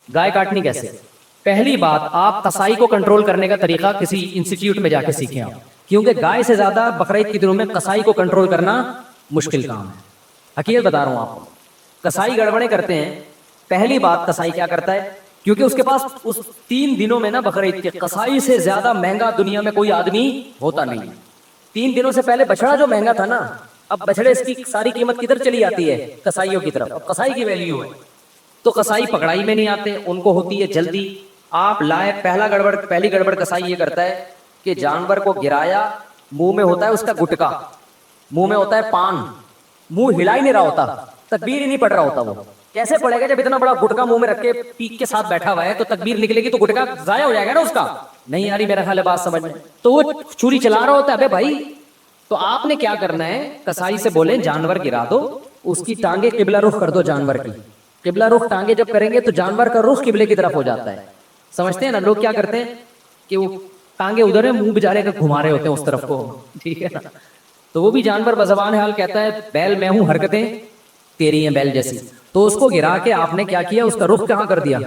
گائے کاٹنی کیسے؟ پہلی بات، آپ قصائی کو کنٹرول کرنے کا طریقہ کسی انسٹیٹیوٹ میں جا کے سیکھیں آپ، کیونکہ گائے سے زیادہ بقرعید کے دنوں میں قصائی کو کنٹرول کرنا مشکل کام ہے. حقیقت بتا رہا ہوں آپ کو. قصائی گڑبڑیں کرتے ہیں. پہلی بات، قصائی کیا کرتا ہے، کیونکہ اس کے پاس اس 3 دنوں میں نا بقرعید کے، قصائی سے زیادہ مہنگا دنیا میں کوئی آدمی ہوتا نہیں. 3 دنوں سے پہلے بچڑا جو مہنگا تھا نا، اب بچڑے اس کی ساری قیمت کدھر چلی آتی ہے؟ قصائیوں کی طرف. اب قصائی کی ویلیو ہے. تو قصائی پکڑائی میں نہیں آتے، ان کو ہوتی ہے جلدی. آپ لائے، پہلی گڑبڑ قصائی یہ کرتا ہے کہ جانور کو گرایا، منہ میں ہوتا ہے اس کا گٹکا، منہ میں ہوتا ہے پان، منہ ہلا ہی نہیں رہا ہوتا، تکبیر ہی نہیں پڑھ رہا ہوتا. وہ کیسے پڑے گا جب اتنا بڑا گٹکا منہ میں رکھ کے پیک کے ساتھ بیٹھا ہوا ہے؟ تو تکبیر نکلے گی تو گٹکا ضائع ہو جائے گا نا اس کا. نہیں آ رہی میرا خیال ہے بات سمجھ میں. تو وہ چھری چلا رہا ہوتا ہے. ابے بھائی، تو آپ نے کیا کرنا ہے، قصائی سے بولیں جانور گرا دو، اس کی ٹانگیں قبلہ رخ کر دو. جانور کی قبلہ رخ ٹانگیں جب کریں گے تو جانور کا رخ قبلے کی طرف ہو جاتا ہے. سمجھتے ہیں نا؟ لوگ کیا کرتے ہیں کہ وہ ٹانگیں ادھر ہیں، منہ بیچارے کا گھما رہے ہوتے ہیں اس طرف کو. ٹھیک ہے نا؟ تو وہ بھی جانور بزبان حال کہتا ہے بیل میں ہوں، حرکتیں تیری ہیں بیل جیسی. تو اس کو گرا کے آپ نے کیا کیا، اس کا رخ کہاں کر دیا؟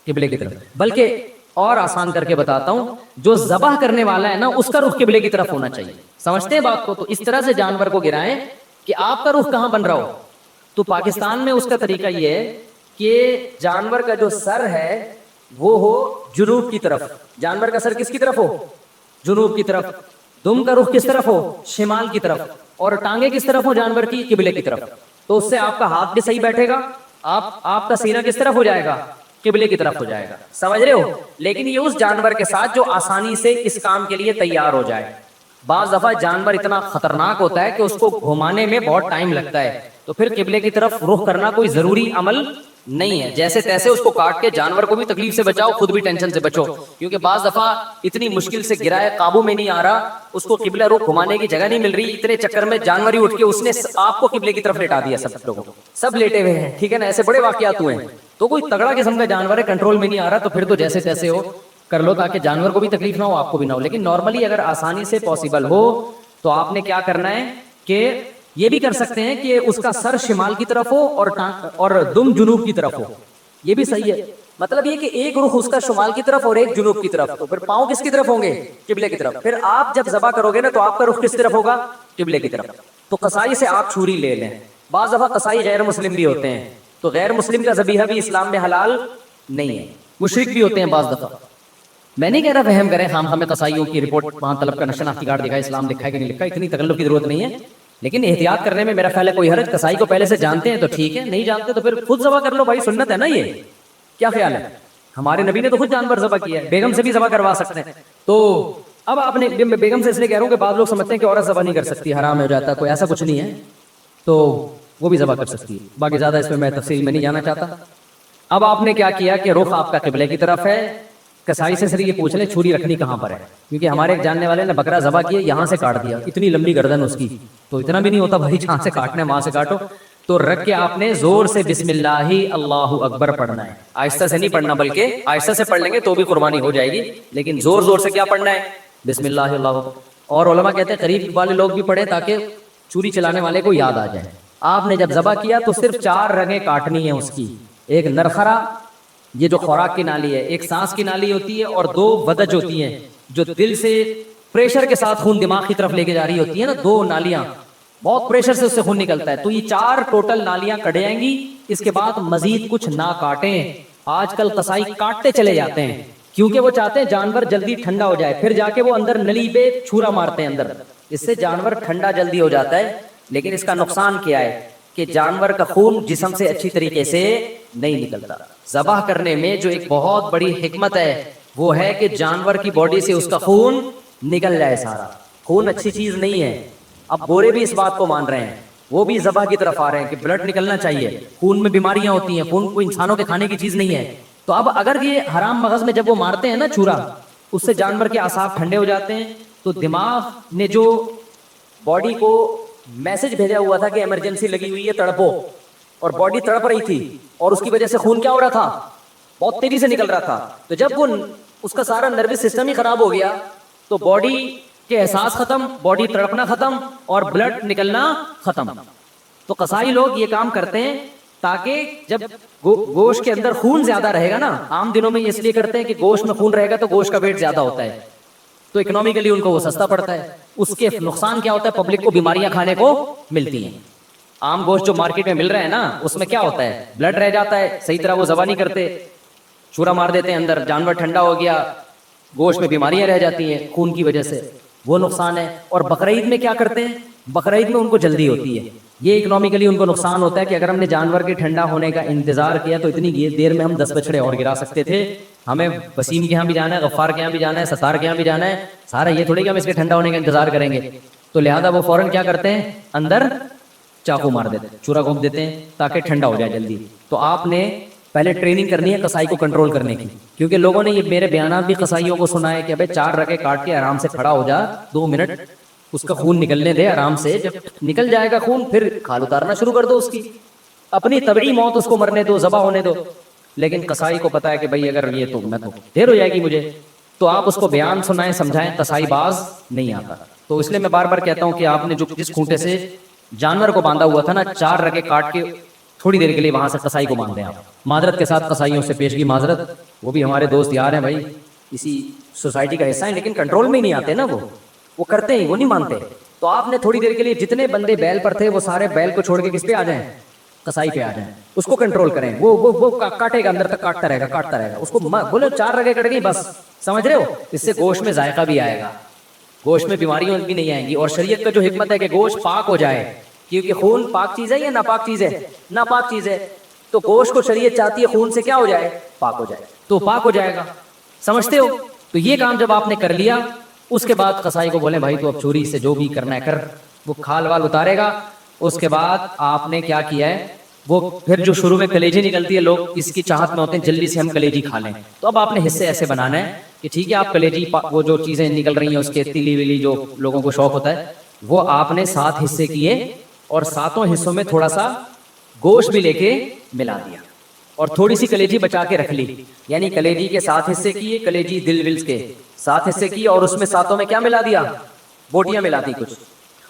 قبلے کی طرف. بلکہ اور آسان کر کے بتاتا ہوں، جو ذبح کرنے والا ہے نا، اس کا رخ قبلے کی طرف ہونا چاہیے. سمجھتے ہیں بات کو؟ تو اس طرح سے جانور کو گرائیں کہ آپ کا رخ کہاں بن رہا ہو. تو پاکستان میں اس کا طریقہ یہ ہے کہ جانور کا جو سر ہے وہ ہو جنوب کی طرف. جانور کا سر کس کی طرف ہو؟ جنوب کی طرف. دم کا رخ کس طرف ہو؟ شمال کی طرف. اور ٹانگیں کس طرف ہو جانور کی؟ قبلے کی طرف. تو اس سے آپ کا ہاتھ بھی صحیح بیٹھے گا، آپ کا سینہ کس طرف ہو جائے گا؟ قبلے کی طرف ہو جائے گا. سمجھ رہے ہو؟ لیکن یہ اس جانور کے ساتھ جو آسانی سے اس کام کے لیے تیار ہو جائے. بعض دفعہ جانور اتنا خطرناک ہوتا ہے کہ اس کو گھمانے میں بہت ٹائم لگتا ہے، تو پھر قبلے کی طرف رخ کرنا کوئی ضروری عمل نہیں ہے. جیسے تیسے اس کو کاٹ کے جانور کو بھی تکلیف سے بچاؤ، خود بھی ٹینشن سے بچو. کیونکہ بعض دفعہ اتنی مشکل سے گرا ہے، قابو میں نہیں آ رہا، اس کو قبلہ رخ گھمانے کی جگہ نہیں مل رہی، اتنے چکر میں جانور ہی اٹھ کے اس نے آپ کو قبلے کی طرف لٹا دیا. سب لوگوں کو، سب لیٹے ہوئے ہیں. ٹھیک ہے نا؟ ایسے بڑے واقعات ہوئے ہیں. تو کوئی تگڑا قسم کا جانور ہے، کنٹرول میں نہیں آ رہا، تو پھر تو جیسے تیسے ہو کر لو تاکہ جانور کو بھی تکلیف نہ ہو، آپ کو بھی نہ ہو. لیکن نارملی اگر آسانی سے پاسبل ہو تو آپ نے کیا کرنا ہے کہ یہ بھی کر سکتے ہیں کہ اس کا سر شمال کی طرف ہو اور دم جنوب کی طرف ہو. یہ بھی صحیح ہے. مطلب یہ کہ ایک رخ اس کا شمال کی طرف اور ایک جنوب کی طرف. تو پھر پاؤں کس کی طرف ہوں گے؟ قبلے کی طرف. پھر آپ جب ذبح کرو گے نا تو آپ کا رخ کس طرف ہوگا؟ قبلے کی طرف. تو قصائی سے آپ چھری لے لیں. بعض دفعہ قصائی غیر مسلم بھی ہوتے ہیں، تو غیر مسلم کا ذبیحہ بھی اسلام میں حلال نہیں ہے. مشرک بھی ہوتے ہیں بعض دفعہ. میں نہیں کہہ رہا فہم کریں خام خواہ میں قصائیوں کی رپورٹ وہاں طلب کا نشناختی کارڈ دکھائے، اسلام لکھا ہے کہ نہیں لکھا، اتنی تکلف کی ضرورت نہیں ہے. لیکن احتیاط کرنے میں میرا خیال ہے کوئی حرج. قصائی کو پہلے سے جانتے ہیں تو ٹھیک ہے، نہیں جانتے تو پھر خود ذبح کر لو بھائی، سنت ہے نا یہ. کیا خیال ہے؟ ہمارے نبی نے تو خود جانور ذبح کیا ہے، بیگم سے بھی ذبح کروا سکتے ہیں. تو اب آپ نے بیگم سے اس لیے کہہ رہا ہوں کہ بعض لوگ سمجھتے ہیں کہ عورت ذبح نہیں کر سکتی، حرام ہو جاتا ہے، کوئی ایسا کچھ نہیں ہے. تو وہ بھی ذبح کر سکتی ہے. باقی زیادہ اس میں تفصیل میں نہیں جانا چاہتا. اب آپ نے کیا کیا کہ رخ آپ کا قبلے کی طرف ہے. قصائی سے صرف یہ پوچھ لیں چھری رکھنی کہاں پر ہے، کیونکہ ہمارے ایک جاننے والے نے بکرا ذبح کیا، یہاں سے کاٹ دیا، اتنی لمبی گردن اس کی. تو اتنا بھی نہیں ہوتا بھائی، جہاں سے کاٹنا ہے وہاں سے کاٹو. تو رکھ کے آپ نے زور سے بسم اللہ اللہ اکبر پڑھنا ہے. آہستہ سے نہیں پڑھنا، بلکہ آہستہ سے پڑھ لیں گے تو بھی قربانی ہو جائے گی، لیکن زور زور سے کیا پڑھنا ہے؟ بسم اللہ اللہ. اور علماء کہتے ہیں قریب والے لوگ بھی پڑھیں تاکہ چوری چلانے والے کو یاد آ جائے. آپ نے جب ذبح کیا تو صرف 4 رگیں کاٹنی ہیں اس کی. ایک نرخرا، یہ جو خوراک کی نالی ہے، ایک سانس کی نالی ہوتی ہے، اور 2 ودج ہوتی ہیں جو دل سے پریشر کے ساتھ خون دماغ کی طرف لے کے جا رہی ہوتی ہیں نا. 2 نالیاں بہت پریشر سے اس سے خون نکلتا ہے. تو یہ 4 ٹوٹل نالیاں کٹ جائیں گی. اس کے بعد مزید کچھ نہ کاٹیں. آج کل قصائی کاٹتے چلے جاتے ہیں کیونکہ وہ چاہتے ہیں جانور جلدی ٹھنڈا ہو جائے، پھر جا کے وہ اندر نلی پہ چھرا مارتے ہیں اندر. اس سے جانور ٹھنڈا جلدی ہو جاتا ہے. لیکن اس کا نقصان کیا ہے کہ جانور کا خون جسم سے اچھی طریقے سے نہیں نکلتا. ذبح کرنے میں جو ایک بہت بڑی حکمت ہے وہ ہے کہ جانور کی باڈی سے اس کا خون نکل جائے سارا. خون اچھی چیز نہیں ہے. اب گورے بھی اس بات کو مان رہے ہیں، وہ بھی ذبح کی طرف آ رہے ہیں کہ بلڈ نکلنا چاہیے، خون میں بیماریاں ہوتی ہیں، خون کوئی انسانوں کے کھانے کی چیز نہیں ہے. تو اب اگر یہ حرام مغز میں جب وہ مارتے ہیں نا چھرا، اس سے جانور کے اعصاب ٹھنڈے ہو جاتے ہیں. تو دماغ نے جو باڈی کو میسج بھیجا ہوا تھا کہ ایمرجنسی لگی ہوئی ہے، تڑپو، اور باڈی تڑپ رہی تھی اور اس کی وجہ سے خون کیا ہو رہا تھا؟ بہت تیزی سے نکل رہا تھا. تو جب وہ اس کا سارا نروس سسٹم ہی خراب ہو گیا تو باڈی کے احساس ختم، باڈی تڑپنا ختم، اور بلڈ نکلنا ختم. تو قصائی لوگ یہ کام کرتے ہیں تاکہ جب گوشت کے اندر خون زیادہ رہے گا نا، عام دنوں میں یہ اس لیے کرتے ہیں کہ گوشت میں خون رہے گا تو گوشت کا ویٹ زیادہ ہوتا ہے، تو اکنامیکلی ان کو وہ سستا پڑتا ہے. اس کے نقصان کیا ہوتا ہے؟ پبلک کو بیماریاں کھانے کو ملتی ہیں. عام گوشت جو مارکیٹ میں مل رہا ہے نا، اس میں کیا ہوتا ہے؟ بلڈ رہ جاتا ہے، صحیح طرح وہ ذبح نہیں کرتے، چورا مار دیتے ہیں اندر، جانور ٹھنڈا ہو گیا، گوشت میں بیماریاں رہ جاتی ہیں خون کی وجہ سے، وہ نقصان ہے. اور بقرعید میں کیا کرتے ہیں؟ بقرعید میں ان کو جلدی ہوتی ہے، یہ اکنامیکلی ان کو نقصان ہوتا ہے کہ اگر ہم نے جانور کے ٹھنڈا ہونے کا انتظار کیا تو اتنی دیر میں ہم 10 بچڑے اور گرا سکتے تھے. ہمیں وسیم کے یہاں بھی جانا ہے، غفار کے یہاں بھی جانا ہے، ستار کے یہاں بھی جانا ہے، سارا یہ تھوڑی کہ ہم اس کے ٹھنڈا ہونے کا انتظار کریں گے. تو لہٰذا وہ فوراً کیا کرتے ہیں؟ اندر چاقو مار دیتے ہیں، چورا گھونپ دیتے ہیں تاکہ ٹھنڈا ہو جائے جلدی. تو آپ نے پہلے ٹریننگ کرنی ہے قصائی کو کنٹرول کرنے کی، کیونکہ لوگوں نے یہ میرے بیانات بھی قصائیوں کو سنا ہے کہ ابے 4 رگے کاٹ کے آرام سے کھڑا ہو جا، 2 منٹ اس کا خون نکلنے دے آرام سے، جب نکل جائے گا خون پھر کھال اتارنا شروع کر دو، اس کی اپنی طبعی موت اس کو مرنے دو، ذبح ہونے دو. لیکن قصائی کو پتا ہے کہ بھائی اگر یہ تو میں تو دیر ہو جائے گی مجھے، تو آپ اس کو بیان سنائیں، سمجھائیں، قصائی باز نہیں آتا. تو اس لیے میں بار بار کہتا ہوں کہ آپ نے جو جس کھوٹے سے جانور کو باندھا ہوا تھا نا، 4 رگے کاٹ کے تھوڑی دیر کے لیے وہاں سے قصائی کو باندھ دیں آپ. معذرت کے ساتھ قصائیوں سے پیشگی معذرت، وہ بھی ہمارے دوست یار ہیں بھائی، اسی سوسائٹی کا حصہ ہیں، لیکن کنٹرول میں ہی نہیں آتے نا، وہ کرتے ہیں، وہ نہیں مانتے. تو آپ نے تھوڑی دیر کے لیے جتنے بندے بیل پر تھے وہ سارے بیل کو چھوڑ کے کس پہ آ جائیں؟ قصائی پہ آ جائیں، اس کو کنٹرول کریں. وہ کاٹے گا، اندر تک کاٹتا رہے گا، اس کو بولے 4 رگے کٹ گئی بس، سمجھ رہے ہو؟ اس سے گوشت میں ذائقہ بھی آئے گا، گوشت میں بیماریاں بھی نہیں آئیں گی. اور شریعت کا جو حکمت ہے کہ گوشت پاک ہو جائے، کیونکہ خون پاک چیز ہے یا ناپاک چیز ہے؟ ناپاک چیز ہے. تو گوشت کو شریعت چاہتی ہے خون سے کیا ہو جائے؟ پاک ہو جائے، تو پاک ہو جائے گا. سمجھتے ہو؟ تو یہ کام جب آپ نے کر لیا، اس کے بعد قصائی کو بولیں بھائی تو اب چوری سے جو بھی کرنا ہے کر، وہ کھال وال اتارے گا. اس کے بعد آپ نے کیا کیا ہے؟ وہ پھر جو شروع میں کلیجی نکلتی ہے، لوگ اس کی چاہت میں ہوتے ہیں جلدی سے ہم کلیجی کھا لیں. تو اب آپ نے حصے ایسے بنانا ہے کہ ٹھیک ہے آپ کلیجی، وہ جو چیزیں نکل رہی ہیں اس کے تیلی ویلی جو لوگوں کو شوق ہوتا ہے، وہ آپ نے 7 حصے کیے اور 7 حصوں میں تھوڑا سا گوشت بھی لے کے ملا دیا اور تھوڑی سی کلیجی بچا کے رکھ لی. یعنی کلیجی کے 7 حصے کیے، کلیجی دل ولز کے 7 حصے کیے، اور اس میں 7 میں کیا ملا دیا؟ بوٹیاں ملا دی کچھ.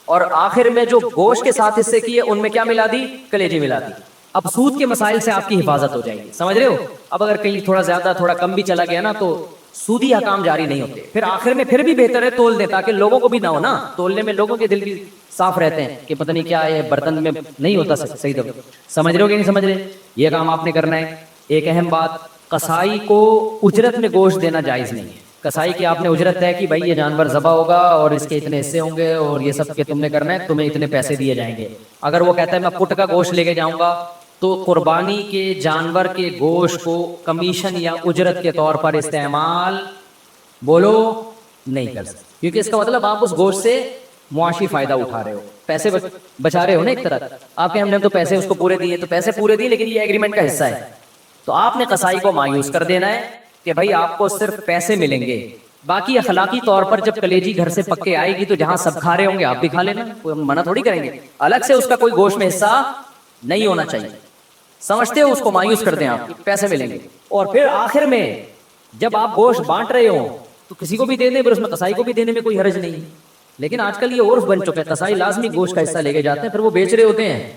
اور آخر میں جو گوشت کے 7 حصے کیے ان میں کیا ملا دی؟ کلیجی ملا دی. اب سود کے مسائل سے آپ کی حفاظت ہو جائے گی، سمجھ رہے ہو؟ اب اگر کہیں تھوڑا زیادہ تھوڑا کم بھی چلا گیا نا تو سودی حکام جاری نہیں ہوتے. پھر آخر میں پھر بھی بہتر ہے تول دیں تاکہ لوگوں کو بھی نہ ہو نا، تولنے میں لوگوں کے دل بھی صاف رہتے ہیں کہ پتہ نہیں کیا ہے برتن میں نہیں ہوتا صحیح طرح. سمجھ رہے ہو کہ نہیں سمجھ رہے؟ یہ کام آپ نے کرنا ہے. ایک اہم بات، قصائی کو اجرت میں گوشت دینا جائز نہیں ہے. قصائی کی آپ نے اجرت ہے کہ بھائی یہ جانور ذبح ہوگا اور اس کے اتنے حصے ہوں گے اور یہ سب کے تم نے کرنا ہے، تمہیں اتنے پیسے دیے جائیں گے. اگر وہ کہتا ہے میں پٹ کا گوشت لے کے جاؤں گا تو قربانی کے جانور کے گوشت کو کمیشن یا اجرت کے طور پر استعمال بولو نہیں کر سکتے، کیونکہ اس کا مطلب آپ اس گوشت سے معاشی فائدہ اٹھا رہے ہو، پیسے بچا رہے ہو نا ایک طرح. آپ کے ہم نے تو پیسے اس کو پورے دیے، تو پیسے پورے دیے لیکن یہ ایگریمنٹ کا حصہ ہے. تو آپ نے قصائی کو مایوس کر دینا ہے کہ بھائی آپ کو صرف پیسے ملیں گے، باقی اخلاقی طور پر جب کلیجی گھر سے پک کے آئے گی تو جہاں سب کھا رہے ہوں گے آپ بھی کھا لینا، کوئی منع تھوڑی کریں گے. الگ سے اس کا کوئی گوشت میں حصہ نہیں ہونا چاہیے. سمجھتے ہو؟ اس کو مایوس کر دیں آپ، پیسے ملیں گے. اور پھر آخر میں جب آپ گوشت بانٹ رہے ہو تو کسی کو بھی دے دیں، پھر اس میں قصائی کو بھی دینے میں کوئی حرج نہیں. لیکن آج کل یہ عرف بن چکا ہے، قصائی لازمی گوشت کا حصہ لے کے جاتے ہیں، پھر وہ بیچ رہے ہوتے ہیں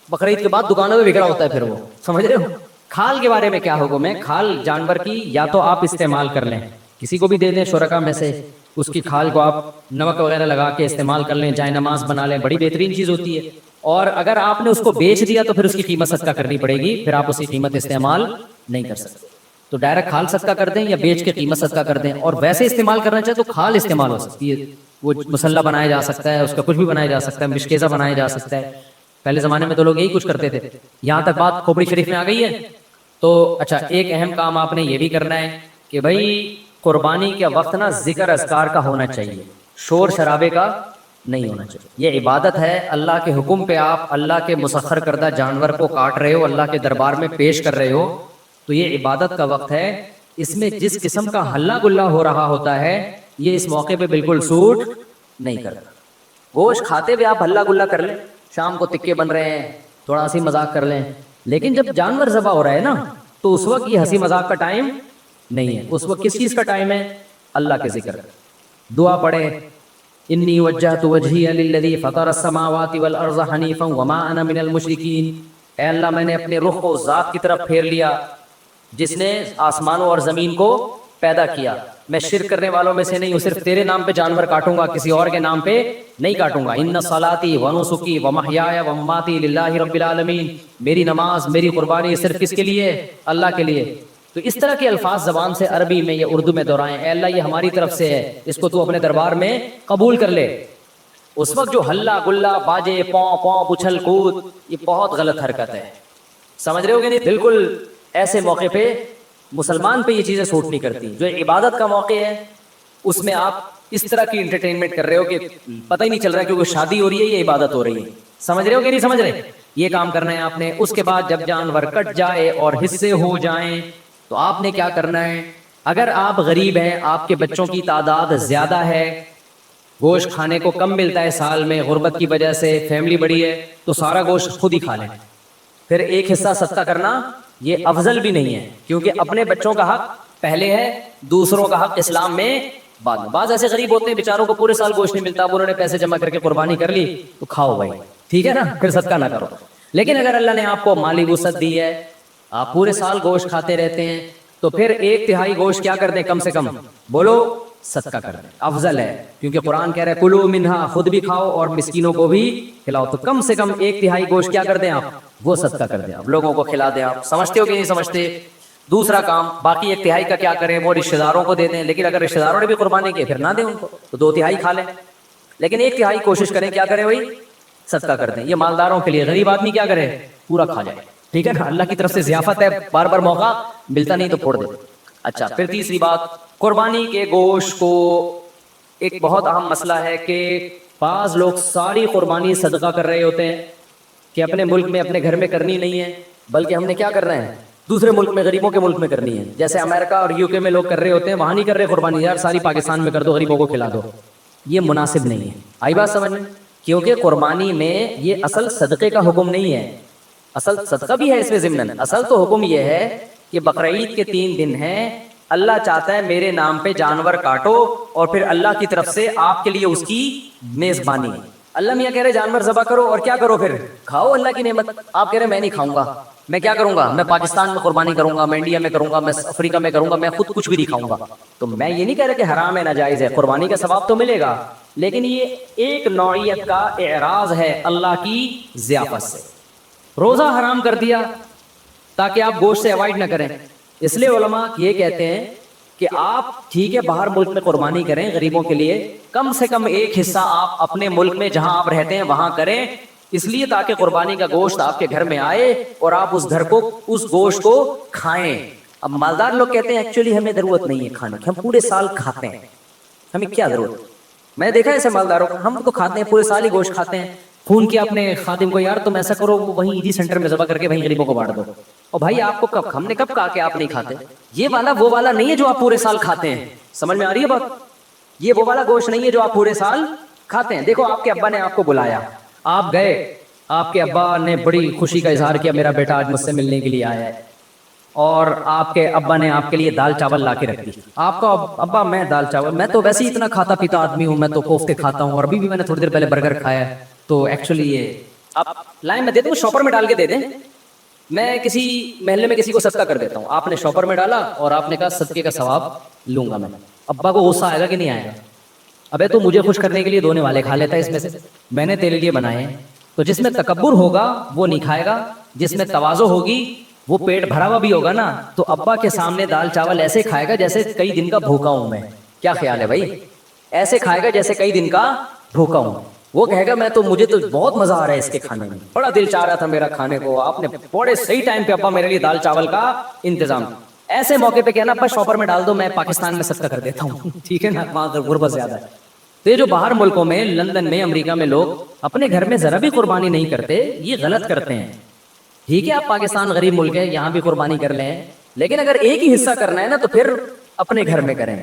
بقرعید کے بعد دکانوں میں بک رہا ہوتا ہے پھر وہ. سمجھ رہے ہو؟ کھال کے بارے میں کیا حکم ہے؟ کھال جانور کی یا تو آپ استعمال کر لیں، کسی کو بھی دے دیں شرکا میں سے، اس کی کھال کو آپ نمک وغیرہ لگا کے استعمال کر لیں، جائے نماز بنا لیں، بڑی بہترین چیز ہوتی ہے. اور اگر آپ نے اس کو بیچ دیا تو پھر اس کی قیمت صدقہ کرنی پڑے گی، پھر آپ اس کی قیمت استعمال نہیں کر سکتے. تو ڈائریکٹ کھال صدقہ کر دیں یا بیچ کے قیمت صدقہ کر دیں. اور ویسے استعمال کرنا چاہے تو کھال استعمال ہو سکتی ہے، وہ مسلح بنایا جا سکتا ہے، اس کا کچھ بھی بنایا جا سکتا ہے، مشکیزہ بنایا جا سکتا ہے. پہلے زمانے میں تو لوگ یہی کچھ کرتے تھے. یہاں تک بات کھوپڑی شریف میں آ گئی ہے. تو اچھا، ایک اہم کام آپ نے یہ بھی کرنا ہے کہ بھائی قربانی کے وقت نا ذکر اذکار کا ہونا چاہیے، شور شرابے کا نہیں ہونا چاہیے. یہ عبادت ہے، اللہ کے حکم پہ آپ اللہ کے مسخر کردہ جانور کو کاٹ رہے ہو، اللہ کے دربار میں پیش کر رہے ہو، تو یہ عبادت کا وقت ہے. اس میں جس قسم کا ہلہ گلا ہو رہا ہوتا ہے یہ اس موقع پہ بالکل سوٹ نہیں کرتا. گوشت کھاتے ہوئے آپ ہلہ گلا کر لیں، شام کو تکے بن رہے ہیں، تھوڑا ہنسی مذاق کر لیں، لیکن جب جانور ذبح ہو رہا ہے نا تو اس وقت یہ ہنسی مذاق کا ٹائم نہیں ہے. اس وقت کس چیز کا ٹائم ہے؟ اللہ کے ذکر. دعا پڑھیں، انی وجہت وجہی للذی فطر السماوات والارض حنیفا وما انا من المشرکین. اے اللہ میں نے اپنے رخ کو ذات کی طرف پھیر لیا جس نے آسمانوں اور زمین کو پیدا کیا. میں شرک کرنے والوں میں سے نہیں ہوں, صرف تیرے نام پہ جانور کاٹوں گا, کسی اور کے نام پہ نہیں کاٹوں گا. ان صلاتی و نسکی و محیای و مماتی للہ رب العالمین, میری نماز میری قربانی صرف کس کے لیے؟ اللہ کے لیے. تو اس طرح کے الفاظ زبان سے عربی میں یا اردو میں دہرائیں, اے اللہ یہ ہماری طرف سے ہے, اس کو تو اپنے دربار میں قبول کر لے. اس وقت جو ہلا گلا باجے پاؤں پاؤں اچھل کود, یہ بہت غلط حرکت ہے. سمجھ رہے ہو کہ نہیں؟ بالکل ایسے موقع پہ مسلمان پہ یہ چیزیں سوٹ نہیں کرتی. جو عبادت کا موقع ہے اس میں آپ اس طرح کی انٹرٹینمنٹ کر رہے ہو کہ پتہ ہی نہیں چل رہا کہ وہ شادی ہو رہی ہے یا عبادت ہو رہی ہے. سمجھ رہے ہو کہ نہیں سمجھ رہے؟ یہ کام کرنا ہے آپ نے. اس کے بعد جب جانور کٹ جائے اور حصے ہو جائیں تو آپ نے کیا کرنا ہے؟ اگر آپ غریب ہیں, آپ کے بچوں کی تعداد زیادہ ہے, گوشت کھانے کو کم ملتا ہے سال میں غربت کی وجہ سے, فیملی بڑی ہے, تو سارا گوشت خود ہی کھا لیں. پھر ایک حصہ صدقہ کرنا یہ افضل بھی نہیں ہے, کیونکہ اپنے بچوں کا حق پہلے ہے, دوسروں کا حق اسلام میں بعد میں. بعض ایسے غریب ہوتے ہیں بیچاروں کو پورے سال گوشت نہیں ملتا, انہوں نے پیسے جمع کر کے قربانی کر لی, تو کھاؤ بھائی, ٹھیک ہے نا, پھر صدقہ نہ کرو. لیکن اگر اللہ نے آپ کو مالی وسعت دی ہے, آپ پورے سال گوشت کھاتے رہتے ہیں, تو پھر 1/3 گوشت کیا کر دیں؟ کم سے کم بولو صدقہ کر دیں, افضل ہے. کیونکہ قرآن کہہ رہا ہے کلوا منہا, خود بھی کھاؤ اور مسکینوں کو بھی کھلاؤ. تو کم سے کم 1/3 گوشت کیا کر دیں آپ؟ وہ صدقہ کر دیں, آپ لوگوں کو کھلا دیں. آپ سمجھتے ہو کہ نہیں سمجھتے؟ دوسرا کام, باقی 1/3 کا کیا کریں؟ وہ رشتہ داروں کو دے دیں. لیکن اگر رشتہ داروں نے بھی قربانی کی پھر نہ دیں ان کو, تو 2/3 کھا لیں. لیکن 1/3 کوشش کریں کیا کریں بھائی؟ صدقہ کر دیں. یہ مالداروں کے لیے, غریب آدمی کیا کرے؟ پورا کھا جائے, ٹھیک ہے نا. اللہ کی طرف سے ضیافت ہے, بار بار موقع ملتا نہیں تو پھوڑ دے. اچھا, پھر تیسری بات, قربانی کے گوشت کو ایک بہت اہم مسئلہ ہے کہ بعض لوگ ساری قربانی صدقہ کر رہے ہوتے ہیں کہ اپنے ملک میں اپنے گھر میں کرنی نہیں ہے, بلکہ ہم نے کیا کرنا ہے؟ دوسرے ملک میں, غریبوں کے ملک میں کرنی ہے. جیسے امریکہ اور UK میں لوگ کر رہے ہوتے ہیں, وہاں نہیں کر رہے قربانی, یار ساری پاکستان میں کر دو, غریبوں کو کھلا دو. یہ مناسب نہیں ہے. آئی بات سمجھ میں؟ کیونکہ قربانی میں یہ اصل صدقے کا حکم نہیں ہے. اصل صدقہ بھی ہے اس میں ضمن, اصل تو حکم یہ ہے کہ بقرعید کے 3 دن ہیں, اللہ چاہتا ہے میرے نام پہ جانور کاٹو, اور پھر اللہ کی طرف سے آپ کے لیے اس کی میزبانی. اللہ میاں کہہ رہے جانور ذبح کرو اور کیا کرو؟ پھر کھاؤ اللہ کی نعمت. آپ کہہ رہے میں نہیں کھاؤں گا, میں کیا کروں گا؟ میں پاکستان میں قربانی کروں گا, میں انڈیا میں کروں گا, میں افریقہ میں کروں گا, میں خود کچھ بھی نہیں کھاؤں گا. تو میں یہ نہیں کہہ رہا کہ حرام ہے, ناجائز ہے, قربانی کا ثواب تو ملے گا, لیکن یہ ایک نوعیت کا اعراض ہے اللہ کی ضیافت سے. روزہ حرام کر دیا تاکہ آپ گوشت سے اوائڈ نہ کریں. اس لیے علماء یہ کہتے ہیں کہ آپ ٹھیک ہے باہر ملک میں قربانی کریں غریبوں کے لیے, کم سے کم ایک حصہ آپ اپنے ملک میں جہاں آپ رہتے ہیں وہاں کریں, اس لیے تاکہ قربانی کا گوشت آپ کے گھر میں آئے اور آپ اس گھر کو, اس گوشت کو کھائیں. اب مالدار لوگ کہتے ہیں ایکچولی ہمیں ضرورت نہیں ہے کھانے کی, ہم پورے سال کھاتے ہیں, ہمیں کیا ضرورت؟ میں نے دیکھا ہے ایسے مالداروں کو, ہم تو کھاتے ہیں پورے سال ہی گوشت کھاتے ہیں. فون کیا اپنے خادم کو, یار تم ایسا کرو وہیں ایڈی سینٹر میں ذبح کر کے وہیں غریبوں کو بانٹ دو. اور بھائی آپ کو کب, ہم نے کب کہا کہ آپ نہیں کھاتے؟ یہ والا وہ والا نہیں ہے جو آپ پورے سال کھاتے ہیں. سمجھ میں آ رہی ہے بات؟ یہ وہ والا گوشت نہیں ہے جو آپ پورے سال کھاتے ہیں. دیکھو آپ کے ابا نے آپ کو بلایا, آپ گئے, آپ کے ابا نے بڑی خوشی کا اظہار کیا میرا بیٹا آج مجھ سے ملنے کے لیے آیا ہے, اور آپ کے ابا نے آپ کے لیے دال چاول لا کے رکھ دی. آپ کا ابا, میں دال چاول, میں تو ویسے ہی اتنا کھاتا پیتا آدمی ہوں, میں تو کوفتے کھاتا ہوں, اور ابھی بھی میں نے تھوڑی دیر پہلے برگر کھایا ہے, تو ایکچولی یہ آپ لائن میں دے دوں, شاپر میں ڈال کے دے دیں, میں کسی محلے میں کسی کو صدقہ کر دیتا ہوں. آپ نے شاپر میں ڈالا اور آپ نے کہا صدقے کا ثواب لوں گا میں. ابا کو غصہ آئے گا کہ نہیں آئے گا؟ ابے تو مجھے خوش کرنے کے لیے دونے والے کھا لیتا ہے اس میں سے, میں نے تیرے لیے بنائے ہیں. تو جس میں تکبر ہوگا وہ نہیں کھائے گا, جس میں تواضع ہوگی وہ پیٹ بھرا ہوا بھی ہوگا نا, تو ابا کے سامنے دال چاول ایسے کھائے گا جیسے کئی دن کا بھوکا ہوں میں. کیا خیال ہے بھائی؟ ایسے کھائے گا جیسے کئی دن کا بھوکا ہوں. وہ کہے گا میں تو, مجھے تو بہت مزہ آ رہا ہے اس کے کھانے میں, بڑا دل چاہ رہا تھا میرا کھانے کو, آپ نے بڑے صحیح ٹائم پہ ابا میرے لیے دال چاول کا انتظام. ایسے موقع پہ کہنا ابا شاپر میں ڈال دو, میں پاکستان میں صدقہ کر دیتا ہوں, ٹھیک ہے نا, وہاں غربت زیادہ ہے. تو یہ جو باہر ملکوں میں, لندن میں, امریکہ میں لوگ اپنے گھر میں ذرا بھی قربانی نہیں کرتے, یہ غلط کرتے ہیں. ٹھیک ہے آپ پاکستان غریب ملک ہے, یہاں بھی قربانی کر لیں, لیکن اگر ایک ہی حصہ کرنا ہے نا تو پھر اپنے گھر میں کریں,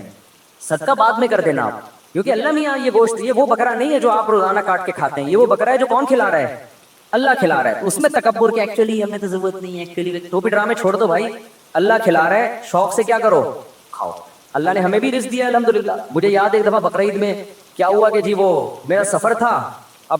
صدقہ بعد میں کر دینا آپ. کیونکہ اللہ میاں یہ گوشت, یہ وہ بکرا نہیں ہے جو آپ روزانہ کاٹ کے کھاتے ہیں, یہ وہ بکرا ہے جو کون کھلا رہا ہے؟ اللہ کھلا رہا ہے. اس میں تکبر کہ ایکچولی ہمیں تو ضرورت نہیں ہے, ایکچولی ٹوپی ڈرامے چھوڑ دو بھائی, اللہ کھلا رہا ہے, شوق سے کیا کرو, کھاؤ. اللہ نے ہمیں بھی رزق دیا الحمدللہ. مجھے یاد ہے ایک دفعہ بقرعید میں کیا ہوا کہ جی وہ میرا سفر تھا, اب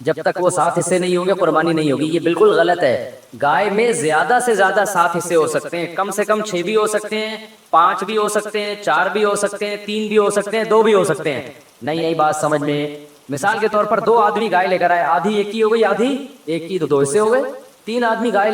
جب تک وہ 7 حصے نہیں ہوں گے قربانی نہیں ہوگی. یہ بالکل غلط ہے. گائے میں زیادہ سے زیادہ 7 حصے ہو سکتے ہیں, کم سے کم 6 بھی ہو سکتے ہیں, 5 بھی ہو سکتے ہیں, 4 بھی ہو سکتے ہیں, 3 بھی ہو سکتے ہیں, 2 بھی ہو سکتے ہیں. نہیں آئی بات سمجھ میں؟ مثال کے طور پر 2 آدمی گائے لے کر آئے, آدھی ایک کی ہو گئی, آدھی ایک کی, تو 2 حصے ہو گئے. 3 آدمی گائے